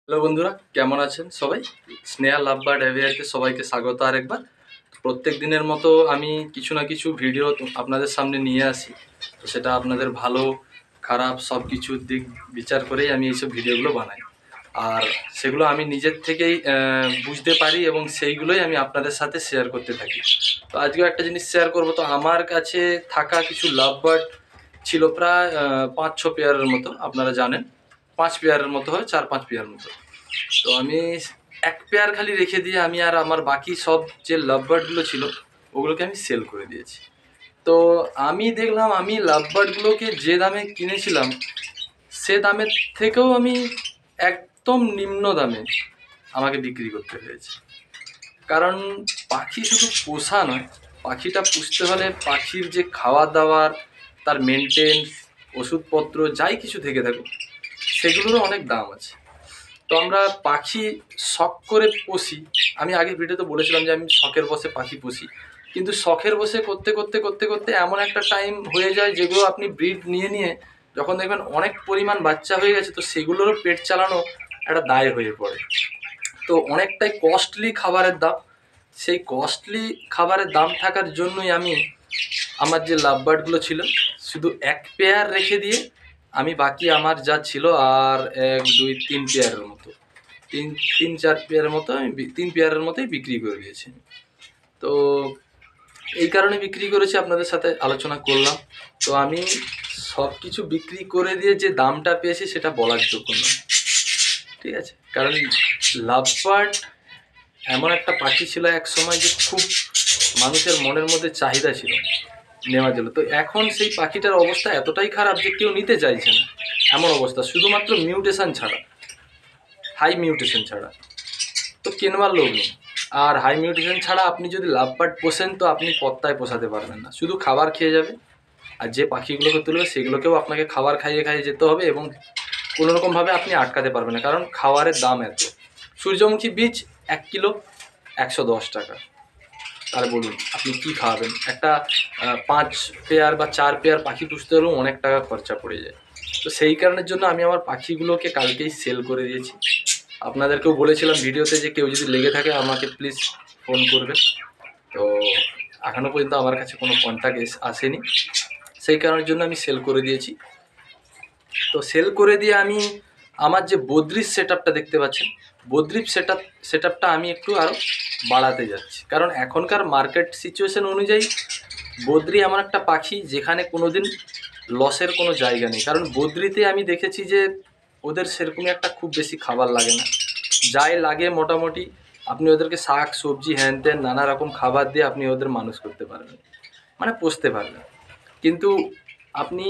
Hello বন্ধুরা, কেমন আছেন সবাই? স্নেহা লাভ বার্ড অ্যাভিয়ারিতে সবাইকে স্বাগত আরেকবার। প্রত্যেক দিনের মতো আমি কিছু না কিছু ভিডিও আপনাদের সামনে নিয়ে আসি। তো সেটা আপনাদের ভালো খারাপ সব কিছুর দিক বিচার করেই আমি এইসব ভিডিওগুলো বানাই। আর সেগুলো আমি নিজের থেকেই বুঝতে পারি এবং সেইগুলোই আমি আপনাদের সাথে শেয়ার করতে থাকি। তো আজকেও একটা জিনিস শেয়ার করব। তো আমার কাছে থাকা কিছু লাভ বার্ড ছিল প্রায় 5-6 পেয়ারের মতো। আপনারা জানেন 5 পেয়ারের মতো হয়, 4-5 পেয়ার মতো। তো আমি এক পেয়ার খালি রেখে দিয়ে আমি আর আমার বাকি সব যে লাভ বার্ডগুলো ছিল ওগুলোকে আমি সেল করে দিয়েছি। তো আমি দেখলাম আমি লাভ বার্ডগুলোকে যে দামে কিনেছিলাম সে দামের থেকেও আমি একদম নিম্ন দামে আমাকে বিক্রি করতে হয়েছে। কারণ পাখি শুধু পোষা নয়, পাখিটা পুষতে হলে পাখির যে খাওয়া দাওয়ার, তার মেনটেন্স, ওষুধপত্র যাই কিছু থেকে থাকুক সেগুলোরও অনেক দাম আছে। তো আমরা পাখি শখ করে পুষি। আমি আগে ভিডিওতে বলেছিলাম যে আমি শখের বসে পাখি পুষি, কিন্তু শখের বসে করতে করতে করতে করতে এমন একটা টাইম হয়ে যায় যেগুলো আপনি ব্রিড নিয়ে নিয়ে যখন দেখবেন অনেক পরিমাণ বাচ্চা হয়ে গেছে, তো সেগুলোরও পেট চালানো একটা দায় হয়ে পড়ে। তো অনেকটাই কস্টলি খাবারের দাম। সেই কস্টলি খাবারের দাম থাকার জন্যই আমি আমার যে লাভ বার্ডগুলো ছিল শুধু এক পেয়ার রেখে দিয়ে আমি বাকি আমার যা ছিল আর 1-2-3 পেয়ারের মতো, 3-4 পেয়ারের মতো আমি 3 পেয়ারের মতোই বিক্রি করে দিয়েছি। তো এই কারণে বিক্রি করেছি, আপনাদের সাথে আলোচনা করলাম। তো আমি সব কিছু বিক্রি করে দিয়ে যে দামটা পেয়েছি সেটা বলার যোগ্য না, ঠিক আছে? কারণ লাভ বার্ড এমন একটা পাখি ছিল এক সময় যে খুব মানুষের মনের মধ্যে চাহিদা ছিল নেওয়ার জন্য। তো এখন সেই পাখিটার অবস্থা এতটাই খারাপ যে কেউ নিতে চাইছে না, এমন অবস্থা। শুধুমাত্র মিউটেশন ছাড়া, হাই মিউটেশন ছাড়া তো কেনবার লোক নেই। আর হাই মিউটেশন ছাড়া আপনি যদি লাভ বার্ড পোষেন তো আপনি পত্তায় পোষাতে পারবেন না, শুধু খাবার খেয়ে যাবে। আর যে পাখিগুলোকে তুলবে সেগুলোকেও আপনাকে খাবার খাইয়ে খাইয়ে যেতে হবে এবং কোনোরকমভাবে আপনি আটকাতে পারবেন না, কারণ খাবারের দাম এত। সূর্যমুখী বীজ 1 কিলো 110 টাকা। তাহলে বলুন আপনি কি খাওয়াবেন? একটা 5 পেয়ার বা 4 পেয়ার পাখি পুষতে হলেও অনেক টাকা খরচা পড়ে যায়। তো সেই কারণের জন্য আমি আমার পাখিগুলোকে কালকেই সেল করে দিয়েছি। আপনাদেরকেও বলেছিলাম ভিডিওতে যে কেউ যদি লেগে থাকে আমাকে প্লিজ ফোন করবেন। তো এখনও পর্যন্ত আমার কাছে কোনো কন্ট্যাক্ট আসেনি, সেই কারণের জন্য আমি সেল করে দিয়েছি। তো সেল করে দিয়ে আমি আমার যে বদ্রিশ সেট আপটা দেখতে পাচ্ছেন, বদ্রিশ সেট আপটা আমি একটু আরও বাড়াতে যাচ্ছি। কারণ এখনকার মার্কেট সিচুয়েশন অনুযায়ী বদ্রি এমন একটা পাখি যেখানে কোনো দিন লসের কোনো জায়গা নেই। কারণ বদ্রিতে আমি দেখেছি যে ওদের সেরকমই একটা খুব বেশি খাবার লাগে না, যাই লাগে মোটামুটি আপনি ওদেরকে শাক সবজি হ্যান ত্যান নানা রকম খাবার দিয়ে আপনি ওদের মানুষ করতে পারবেন, মানে পুষতে পারবেন। কিন্তু আপনি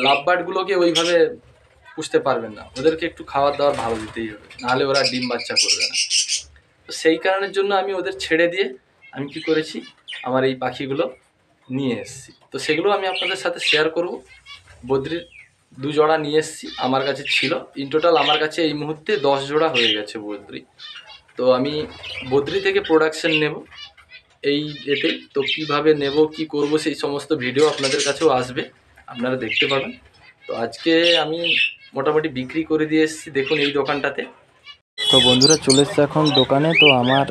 লাভ বার্ডগুলোকে ওইভাবে পুষতে পারবেন না, ওদেরকে একটু খাবার দাবার ভালো দিতেই হবে, নাহলে ওরা ডিম বাচ্চা করবে না। তো সেই কারণের জন্য আমি ওদের ছেড়ে দিয়ে আমি কি করেছি, আমার এই পাখিগুলো নিয়ে এসেছি। তো সেগুলো আমি আপনাদের সাথে শেয়ার করব। বদ্রির 2 জোড়া নিয়ে এসেছি, আমার কাছে ছিল। ইন টোটাল আমার কাছে এই মুহূর্তে 10 জোড়া হয়ে গেছে বদ্রি। তো আমি বদ্রি থেকে প্রোডাকশন নেব এই এতে। তো কীভাবে নেব কি করব সেই সমস্ত ভিডিও আপনাদের কাছেও আসবে, আপনারা দেখতে পাবেন। তো আজকে আমি মোটামুটি বিক্রি করে দিয়ে এসেছি, দেখুন এই দোকানটাতে। তো বন্ধুরা চলে এসছে এখন দোকানে। তো আমার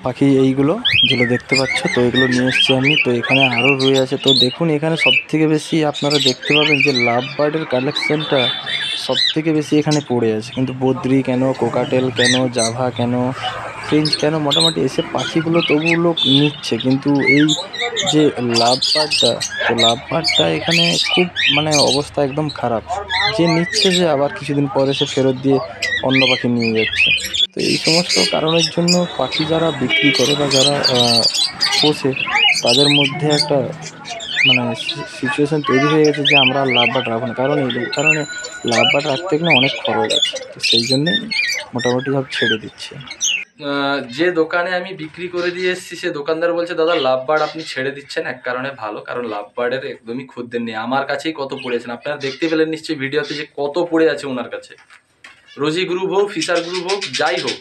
পাখি এইগুলো যেগুলো দেখতে পাচ্ছ, তো এগুলো নিয়ে এসছি আমি। তো এখানে আরও রয়ে আছে। তো দেখুন এখানে সবথেকে বেশি আপনারা দেখতে পাবেন যে লাভ বার্ডের কালেকশানটা সবথেকে বেশি এখানে পড়ে আছে। কিন্তু বদ্রি কেন, কোকাটেল কেন, জাভা কেন, ফ্রেঞ্চ কেন, মোটামুটি এসে পাখিগুলো তবু লোক নিচ্ছে। কিন্তু এই যে লাভ বার্ডটা, তো লাভ বার্ডটা এখানে খুব মানে অবস্থা একদম খারাপ। যে নিচ্ছে যে আবার কিছুদিন পরে সে ফেরত দিয়ে অন্য পাখি নিয়ে যাচ্ছে। তো এই সমস্ত কারণের জন্য পাখি যারা বিক্রি করে বা যারা পোষে তাদের মধ্যে একটা মানে সিচুয়েশান তৈরি হয়ে গেছে যে আমরা লাভ বার্ড রাখবো না। কারণ এই কারণে লাভ বার্ড রাখতে গেলে অনেক খরচ আছে। তো সেই জন্যেই মোটামুটি সব ছেড়ে দিচ্ছে। যে দোকানে আমি বিক্রি করে দিয়ে এসেছি সে দোকানদার বলছে দাদা লাভ বার্ড আপনি ছেড়ে দিচ্ছেন এক কারণে ভালো, কারণ লাভ বার্ডের একদমই খদ্দের নেই। আমার কাছেই কত পড়েছেন আপনারা দেখতে পেলেন নিশ্চয়ই ভিডিওতে যে কত পড়ে আছে ওনার কাছে। রোজি গ্রুপ হোক, ফিশার গ্রুপ হোক, যাই হোক,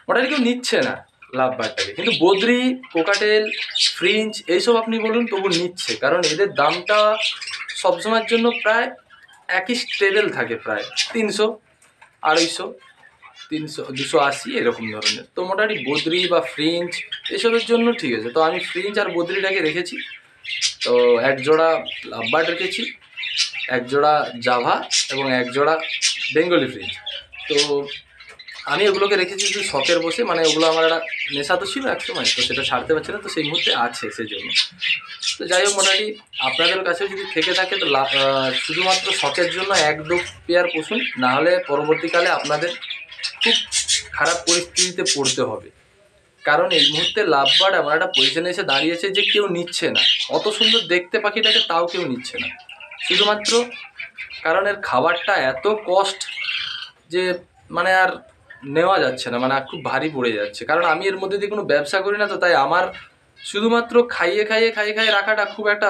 ওটা কেউ নিচ্ছে না লাভ বার্ডটাকে। কিন্তু বদ্রি, কোকাটেল, ফ্রিঞ্চ এইসব আপনি বলুন তবু নিচ্ছে, কারণ এদের দামটা সবসময়ের জন্য প্রায় একই স্টেবল থাকে, প্রায় 300, 250, 300-280 এরকম ধরনের। তো মোটামুটি বদ্রি বা ফ্রিঞ্চ এসবের জন্য ঠিক আছে। তো আমি ফ্রিঞ্চ আর বদ্রিটাকে রেখেছি। তো এক জোড়া লাভবার্ড রেখেছি, এক জোড়া জাভা এবং এক জোড়া বেঙ্গলি ফ্রিঞ্চ। তো আমি ওগুলোকে রেখেছি শুধু শখের বসে, মানে ওগুলো আমার একটা নেশা তো ছিল একসময়, তো সেটা ছাড়তে পারছি না, তো সেই মুহূর্তে আছে সেই জন্য। তো যাই হোক, মোটামুটি আপনাদের কাছেও যদি থেকে থাকে তো শুধুমাত্র শখের জন্য 1-2 পেয়ার পুষুন, নাহলে পরবর্তীকালে আপনাদের খুব খারাপ পরিস্থিতিতে পড়তে হবে। কারণ এই মুহূর্তে লাভবার্ড এমন একটা পজিশনে এসে দাঁড়িয়েছে যে কেউ নিচ্ছে না, অত সুন্দর দেখতে পাখিটাকে তাও কেউ নিচ্ছে না, শুধুমাত্র কারণ এর খাবারটা এত কস্ট যে মানে আর নেওয়া যাচ্ছে না, মানে খুব ভারী পড়ে যাচ্ছে। কারণ আমি এর মধ্যে দিয়ে কোনো ব্যবসা করি না, তো তাই আমার শুধুমাত্র খাইয়ে রাখাটা খুব একটা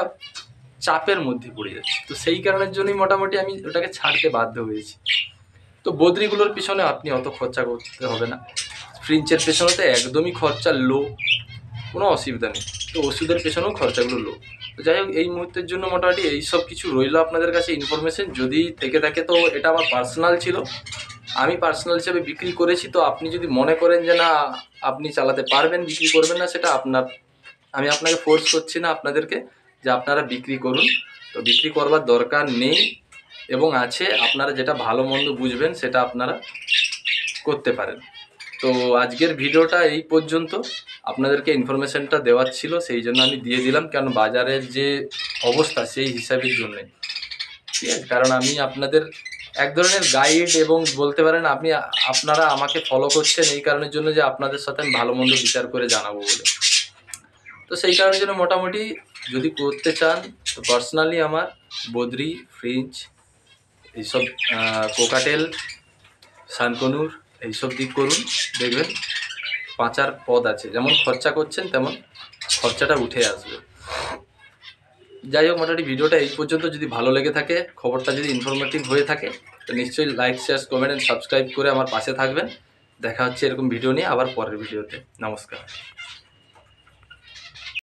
চাপের মধ্যে পড়ে যাচ্ছে। তো সেই কারণের জন্যই মোটামুটি আমি ওটাকে ছাড়তে বাধ্য হয়েছি। তো বদ্রিগুলোর পিছনে আপনি অত খরচা করতে হবে না, ফ্রিঞ্চের পেছনে তো একদমই খরচা লো, কোনো অসুবিধা নেই। তো ওষুধের পেছনেও খরচাগুলো লো। তো যাই হোক, এই মুহূর্তের জন্য মোটামুটি এই সব কিছু রইলো আপনাদের কাছে ইনফরমেশন। যদি থেকে থাকে তো এটা আমার পার্সোনাল ছিল, আমি পার্সোনাল হিসেবে বিক্রি করেছি। তো আপনি যদি মনে করেন যে না আপনি চালাতে পারবেন, বিক্রি করবেন না, সেটা আপনার, আমি আপনাকে ফোর্স করছি না আপনাদেরকে যে আপনারা বিক্রি করুন। তো বিক্রি করবার দরকার নেই, এবং আছে আপনারা যেটা ভালো মন্দ বুঝবেন সেটা আপনারা করতে পারেন। তো আজকের ভিডিওটা এই পর্যন্ত, আপনাদেরকে ইনফরমেশনটা দেওয়ার ছিল সেই জন্য আমি দিয়ে দিলাম, কারণ বাজারের যে অবস্থা সেই হিসাবের জন্যে, ঠিক আছে। কারণ আমি আপনাদের এক ধরনের গাইড, এবং বলতে পারেন আপনারা আমাকে ফলো করছেন এই কারণের জন্য যে আপনাদের সাথে আমি ভালো মন্দ বিচার করে জানাবো বলে। তো সেই কারণের জন্য মোটামুটি যদি করতে চান তো পার্সোনালি আমার বদ্রি, ফ্রিঞ্চ, এইসব কোকাটেল, সানকনুর এইসব দিক করুন, দেখবেন পাঁচার পদ আছে, যেমন খরচা করছেন তেমন খরচাটা উঠে আসবে। যাই হোক, মোটামুটি ভিডিওটা এই পর্যন্ত। যদি ভালো লেগে থাকে, খবরটা যদি ইনফরমেটিভ হয়ে থাকে, তো নিশ্চয়ই like, share, comment and subscribe করে আমার পাশে থাকবেন। দেখা হচ্ছে এরকম ভিডিও নিয়ে আবার পরের ভিডিওতে। নমস্কার।